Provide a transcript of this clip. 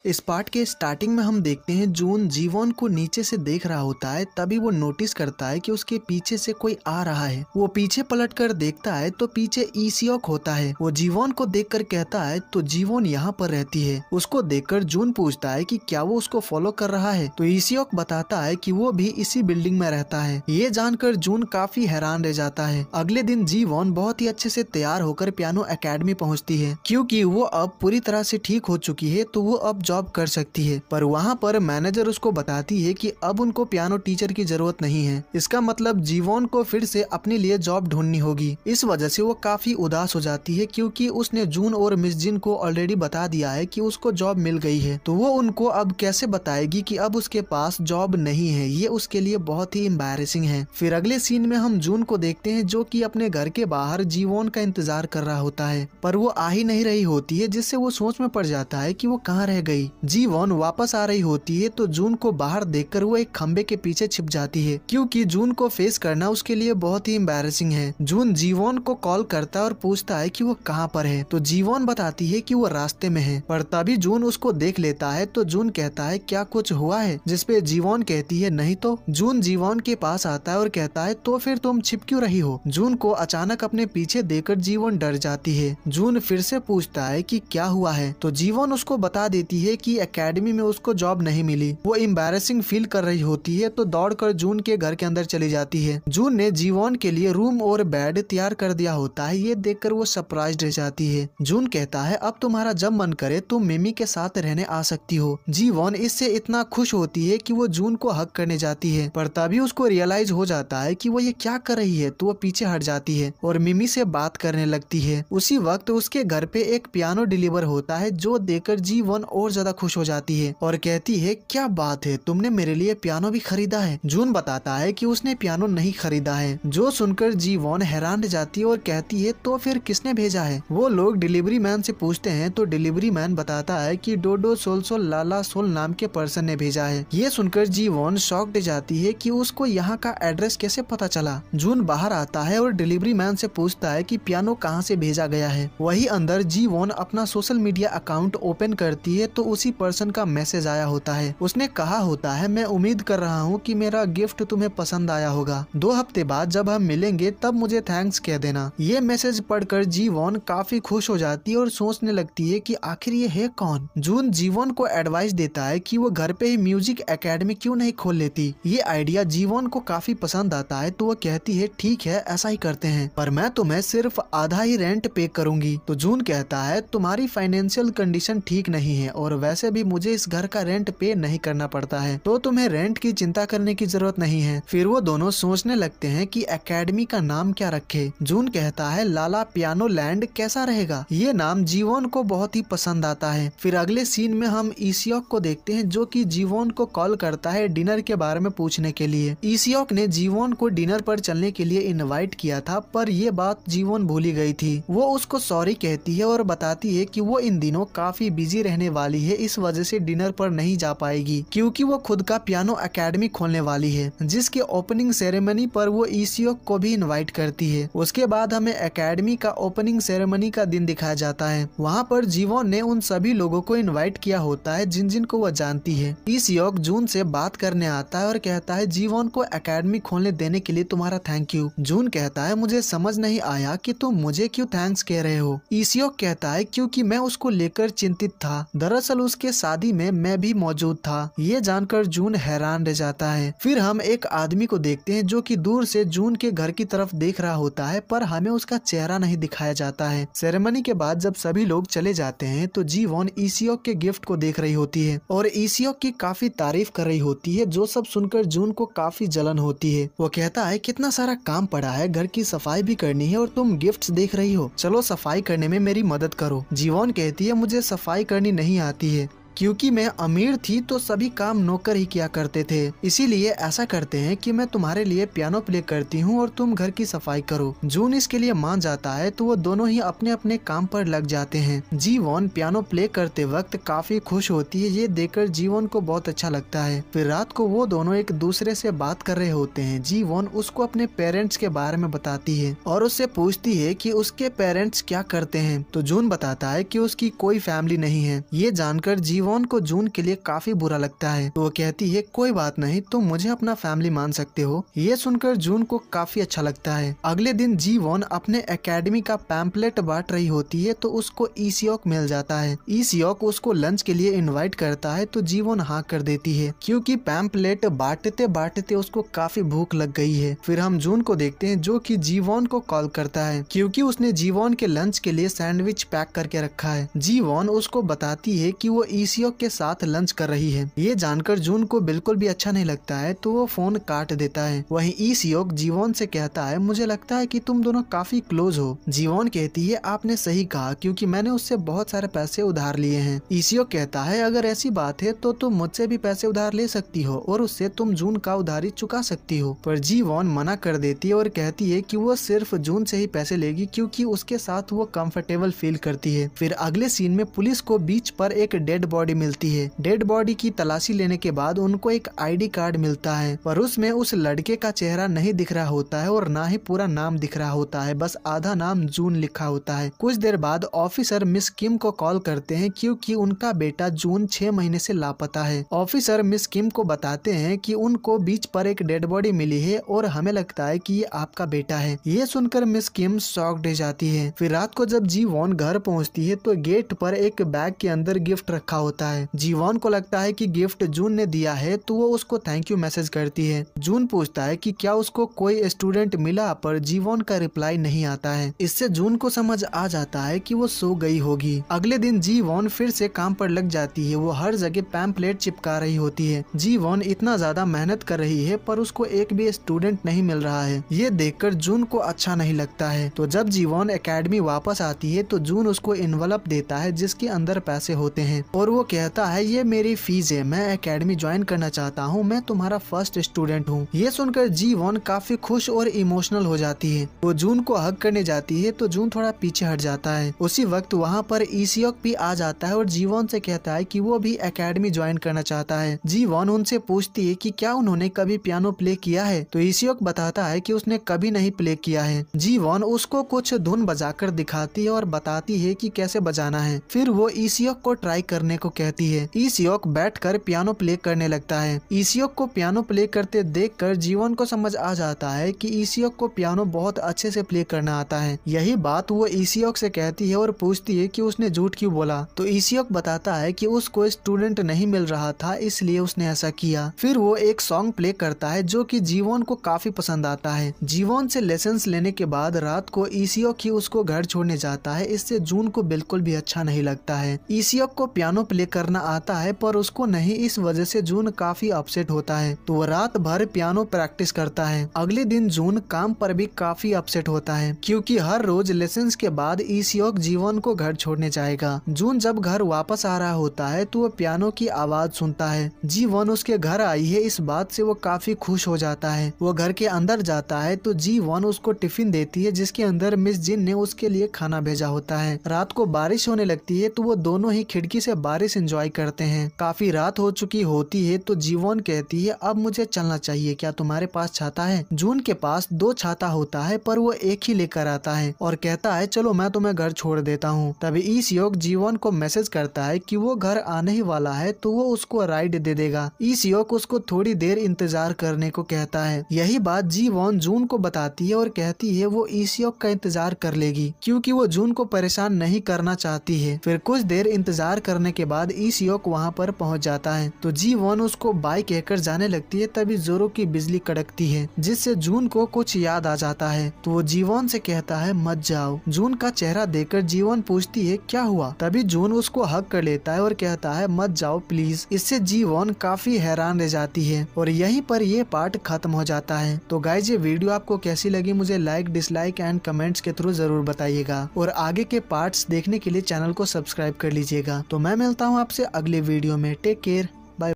इस पार्ट के स्टार्टिंग में हम देखते हैं जून जीवोन को नीचे से देख रहा होता है। तभी वो नोटिस करता है कि उसके पीछे से कोई आ रहा है। वो पीछे पलटकर देखता है तो पीछे ईसियोक होता है। वो जीवोन को देखकर कहता है तो जीवोन यहाँ पर रहती है। उसको देखकर जून पूछता है कि क्या वो उसको फॉलो कर रहा है, तो ईसियोक बताता है कि वो भी इसी बिल्डिंग में रहता है। ये जानकर जून काफी हैरान रह जाता है। अगले दिन जीवोन बहुत ही अच्छे से तैयार होकर पियानो एकेडमी पहुँचती है, क्योंकि वो अब पूरी तरह से ठीक हो चुकी है तो वो अब जॉब कर सकती है। पर वहाँ पर मैनेजर उसको बताती है कि अब उनको पियानो टीचर की जरूरत नहीं है। इसका मतलब जीवोन को फिर से अपने लिए जॉब ढूंढनी होगी। इस वजह से वो काफी उदास हो जाती है, क्योंकि उसने जून और मिस जिन को ऑलरेडी बता दिया है कि उसको जॉब मिल गई है। तो वो उनको अब कैसे बताएगी कि अब उसके पास जॉब नहीं है। ये उसके लिए बहुत ही एम्बैरेसिंग है। फिर अगले सीन में हम जून को देखते हैं जो कि अपने घर के बाहर जीवोन का इंतजार कर रहा होता है, पर वो आ ही नहीं रही होती है, जिससे वो सोच में पड़ जाता है कि वो कहाँ रह गई। जीवोन वापस आ रही होती है तो जून को बाहर देखकर वो एक खंबे के पीछे छिप जाती है, क्योंकि जून को फेस करना उसके लिए बहुत ही एम्बैरेसिंग है। जून जीवोन को कॉल करता है और पूछता है कि वो कहाँ पर है, तो जीवोन बताती है कि वो रास्ते में है। पर तभी जून उसको देख लेता है तो जून कहता है क्या कुछ हुआ है, जिसपे जीवोन कहती है नहीं तो। जून जीवोन के पास आता है और कहता है तो फिर तुम छिप क्यों रही हो। जून को अचानक अपने पीछे देखकर जीवोन डर जाती है। जून फिर से पूछता है कि क्या हुआ है, तो जीवोन उसको बता देती है कि एकेडमी में उसको जॉब नहीं मिली। वो एम्बैरेसिंग फील कर रही होती है तो दौड़कर जून के घर के अंदर चली जाती है। जून ने जीवोन के लिए रूम और बेड तैयार कर दिया होता है। ये देखकर वो सरप्राइज्ड रह जाती है। जून कहता है अब तुम्हारा जब मन करे तुम मिमी के साथ रहने आ सकती हो। जीवोन इससे इतना खुश होती है कि वो जून को हक करने जाती है, पर तभी उसको रियलाइज हो जाता है कि वो ये क्या कर रही है, तो वो पीछे हट जाती है और मिमी से बात करने लगती है। उसी वक्त उसके घर पे एक पियानो डिलीवर होता है, जो देखकर जीवोन और ज्यादा खुश हो जाती है और कहती है क्या बात है, तुमने मेरे लिए पियानो भी खरीदा है। जून बताता है कि उसने पियानो नहीं खरीदा है। जो सुनकर जीवोन हैरान रह जाती है और कहती है तो फिर किसने भेजा है। वो लोग डिलीवरी मैन से पूछते हैं तो डिलीवरी मैन बताता है कि डोडो सोलसोल लाला सोल नाम के पर्सन ने भेजा है। ये सुनकर जीवोन शॉक्ड रह जाती है कि उसको यहाँ का एड्रेस कैसे पता चला। जून बाहर आता है और डिलीवरी मैन से पूछता है कि पियानो कहाँ से भेजा गया है। वही अंदर जीवोन अपना सोशल मीडिया अकाउंट ओपन करती है तो उसी पर्सन का मैसेज आया होता है। उसने कहा होता है मैं उम्मीद कर रहा हूँ कि मेरा गिफ्ट तुम्हें पसंद आया होगा। 2 हफ्ते बाद जब हम मिलेंगे तब मुझे थैंक्स कह देना। ये मैसेज पढ़कर जीवोन काफी खुश हो जाती है और सोचने लगती है कि आखिर ये है कौन। जून जीवोन को एडवाइस देता है कि वो घर पे ही म्यूजिक एकेडमी क्यों नहीं खोल लेती। ये आइडिया जीवोन को काफी पसंद आता है तो वो कहती है ठीक है ऐसा ही करते हैं, पर मैं तुम्हें सिर्फ आधा ही रेंट पे करूंगी। तो जून कहता है तुम्हारी फाइनेंशियल कंडीशन ठीक नहीं है और वैसे भी मुझे इस घर का रेंट पे नहीं करना पड़ता है, तो तुम्हें रेंट की चिंता करने की जरूरत नहीं है। फिर वो दोनों सोचने लगते हैं कि एकेडमी का नाम क्या रखे। जून कहता है लाला पियानो लैंड कैसा रहेगा। ये नाम जीवोन को बहुत ही पसंद आता है। फिर अगले सीन में हम ईसियोक को देखते हैं जो कि जीवोन को कॉल करता है डिनर के बारे में पूछने के लिए। ईसियोक ने जीवोन को डिनर पर चलने के लिए इनवाइट किया था, पर ये बात जीवोन भूली गई थी। वो उसको सॉरी कहती है और बताती है कि वो इन दिनों काफी बिजी रहने वाली है, इस वजह से डिनर पर नहीं जा पाएगी, क्योंकि वो खुद का पियानो एकेडमी खोलने वाली है, जिसके ओपनिंग सेरेमनी पर वो ईसियोक को भी इनवाइट करती है। उसके बाद हमें एकेडमी का ओपनिंग सेरेमनी का दिन दिखाया जाता है। वहाँ पर जीवोन ने उन सभी लोगों को इनवाइट किया होता है जिन जिन को वो जानती है। ईसियोक जून से बात करने आता है और कहता है जीवोन को एकेडमी खोलने देने के लिए तुम्हारा थैंक यू। जून कहता है मुझे समझ नहीं आया कि तुम मुझे क्यों थैंक्स कह रहे हो। ईसियोक कहता है क्योंकि मैं उसको लेकर चिंतित था, दरअसल उसके शादी में मैं भी मौजूद था। ये जानकर जून हैरान रह जाता है। फिर हम एक आदमी को देखते हैं जो कि दूर से जून के घर की तरफ देख रहा होता है, पर हमें उसका चेहरा नहीं दिखाया जाता है। सेरेमनी के बाद जब सभी लोग चले जाते हैं तो जीवोन ईसियोक के गिफ्ट को देख रही होती है और ईसियोक की काफी तारीफ कर रही होती है, जो सब सुनकर जून को काफी जलन होती है। वो कहता है कितना सारा काम पड़ा है, घर की सफाई भी करनी है और तुम गिफ्ट्स देख रही हो, चलो सफाई करने में मेरी मदद करो। जीवोन कहती है मुझे सफाई करनी नहीं आती है, क्योंकि मैं अमीर थी तो सभी काम नौकर ही किया करते थे, इसीलिए ऐसा करते हैं कि मैं तुम्हारे लिए पियानो प्ले करती हूँ और तुम घर की सफाई करो। जून इसके लिए मान जाता है तो वो दोनों ही अपने अपने काम पर लग जाते हैं। जीवोन पियानो प्ले करते वक्त काफी खुश होती है, ये देखकर जीवोन को बहुत अच्छा लगता है। फिर रात को वो दोनों एक दूसरे से बात कर रहे होते हैं। जीवोन उसको अपने पेरेंट्स के बारे में बताती है और उससे पूछती है कि उसके पेरेंट्स क्या करते हैं, तो जून बताता है कि उसकी कोई फैमिली नहीं है। ये जानकर जीवन जीवोन को जून के लिए काफी बुरा लगता है। तो वो कहती है कोई बात नहीं, तुम मुझे अपना फैमिली मान सकते हो। ये सुनकर जून को काफी अच्छा लगता है। अगले दिन जीवोन अपने एकेडमी का पैम्पलेट बांट रही होती है तो उसको ईसियोक मिल जाता है। ईसियोक उसको लंच के लिए इनवाइट करता है तो जीवोन हाँ कर देती है क्योंकि पैम्पलेट बांटते बांटते उसको काफी भूख लग गई है। फिर हम जून को देखते हैं जो कि जीवोन को कॉल करता है क्योंकि उसने जीवोन के लंच के लिए सैंडविच पैक करके रखा है। जीवोन उसको बताती है कि वो ईसियोक के साथ लंच कर रही है। ये जानकर जून को बिल्कुल भी अच्छा नहीं लगता है तो वो फोन काट देता है। वहीं ईसियोक जीवोन से कहता है मुझे लगता है कि तुम दोनों काफी क्लोज हो। जीवोन कहती है आपने सही कहा क्योंकि मैंने उससे बहुत सारे पैसे उधार लिए हैं। ईसियोक कहता है अगर ऐसी बात है तो तुम मुझसे भी पैसे उधार ले सकती हो और उससे तुम जून का उधारी चुका सकती हो। पर जीवोन मना कर देती है और कहती है कि वो सिर्फ जून से ही पैसे लेगी क्योंकि उसके साथ वो कंफर्टेबल फील करती है। फिर अगले सीन में पुलिस को बीच पर एक डेड बॉडी मिलती है। डेड बॉडी की तलाशी लेने के बाद उनको एक आईडी कार्ड मिलता है पर उसमें उस लड़के का चेहरा नहीं दिख रहा होता है और ना ही पूरा नाम दिख रहा होता है, बस आधा नाम जून लिखा होता है। कुछ देर बाद ऑफिसर मिस किम को कॉल करते हैं क्योंकि उनका बेटा जून 6 महीने से लापता है। ऑफिसर मिस किम को बताते हैं कि उनको बीच पर एक डेड बॉडी मिली है और हमें लगता है कि ये आपका बेटा है। ये सुनकर मिस किम शॉक्ड हो जाती है। फिर रात को जब जीवोन घर पहुंचती है तो गेट पर एक बैग के अंदर गिफ्ट रखा होता है। जीवोन को लगता है कि गिफ्ट जून ने दिया है तो वो उसको थैंक यू मैसेज करती है। जून पूछता है कि क्या उसको कोई स्टूडेंट मिला पर जीवोन का रिप्लाई नहीं आता है। इससे जून को समझ आ जाता है कि वो सो गई होगी। अगले दिन जीवोन फिर से काम पर लग जाती है। वो हर जगह पैम्पलेट चिपका रही होती है। जीवोन इतना ज्यादा मेहनत कर रही है पर उसको एक भी स्टूडेंट नहीं मिल रहा है। ये देखकर जून को अच्छा नहीं लगता है। तो जब जीवोन एकेडमी वापस आती है तो जून उसको इन्वेलप देता है जिसके अंदर पैसे होते हैं और वो कहता है ये मेरी फीस है, मैं एकेडमी ज्वाइन करना चाहता हूँ, मैं तुम्हारा फर्स्ट स्टूडेंट हूँ। ये सुनकर जीवोन काफी खुश और इमोशनल हो जाती है। वो जून को हग करने जाती है तो जून थोड़ा पीछे हट जाता है। उसी वक्त वहाँ पर ईसियोक भी आ जाता है और जीवोन से कहता है कि वो भी एकेडमी ज्वाइन करना चाहता है। जीवोन उनसे पूछती है कि क्या उन्होंने कभी पियानो प्ले किया है तो ईसियोक बताता है कि उसने कभी नहीं प्ले किया है। जीवोन उसको कुछ धुन बजाकर दिखाती है और बताती है कि कैसे बजाना है। फिर वो ईसियोक को ट्राई करने को कहती है। ईसियोक बैठकर पियानो प्ले करने लगता है। ईसियोक को पियानो प्ले करते देखकर जीवोन को समझ आ जाता है कि ईसियोक को पियानो बहुत अच्छे से प्ले करना आता है। यही बात वो ईसियोक से कहती है और पूछती है कि उसने झूठ क्यों बोला। तो ईसियोक बताता है कि उसको स्टूडेंट नहीं मिल रहा था इसलिए उसने ऐसा किया। फिर वो एक सॉन्ग प्ले करता है जो कि जीवोन को काफी पसंद आता है। जीवोन से लेसन्स लेने के बाद रात को ईसियोक ही उसको घर छोड़ने जाता है। इससे जून को बिल्कुल भी अच्छा नहीं लगता है। ईसियोक को पियानो प्ले करना आता है पर उसको नहीं, इस वजह से जून काफी अपसेट होता है तो वो रात भर पियानो प्रैक्टिस करता है। अगले दिन जून काम पर भी काफी अपसेट होता है क्योंकि हर रोज लेसन्स के बाद ईसियोक जीवोन को घर छोड़ने जाएगा। जून जब घर वापस आ रहा होता है तो वो पियानो की आवाज सुनता है। जीवोन उसके घर आई है, इस बात से वो काफी खुश हो जाता है। वो घर के अंदर जाता है तो जीवोन उसको टिफिन देती है जिसके अंदर मिस जिन ने उसके लिए खाना भेजा होता है। रात को बारिश होने लगती है तो वो दोनों ही खिड़की से बारिश एंजॉय करते हैं। काफी रात हो चुकी होती है तो जीवोन कहती है अब मुझे चलना चाहिए, क्या तुम्हारे पास छाता है? जून के पास 2 छाता होता है पर वो एक ही लेकर आता है और कहता है चलो मैं तुम्हें घर छोड़ देता हूँ। तभी ईसियोक जीवोन को मैसेज करता है कि वो घर आने ही वाला है तो वो उसको राइड दे देगा। ईसियोक उसको थोड़ी देर इंतजार करने को कहता है। यही बात जीवोन जून को बताती है और कहती है वो ईसियोक का इंतजार कर लेगी क्योंकि वो जून को परेशान नहीं करना चाहती है। फिर कुछ देर इंतजार करने के बाद ईसियोक वहाँ पर पहुँच जाता है तो जीवोन उसको बाय कहकर जाने लगती है। तभी जोरों की बिजली कड़कती है जिससे जून को कुछ याद आ जाता है तो वो जीवोन से कहता है मत जाओ। जून का चेहरा देखकर जीवोन पूछती है क्या हुआ? तभी जून उसको हग कर लेता है और कहता है मत जाओ प्लीज। इससे जीवोन काफी हैरान रह जाती है और यहीं पर ये पार्ट खत्म हो जाता है। तो गाइज ये वीडियो आपको कैसी लगी मुझे लाइक, डिसलाइक एंड कमेंट्स के थ्रू जरूर बताइएगा और आगे के पार्ट्स देखने के लिए चैनल को सब्सक्राइब कर लीजिएगा। तो मैं मिलता हूँ आपसे अगले वीडियो में। Take care.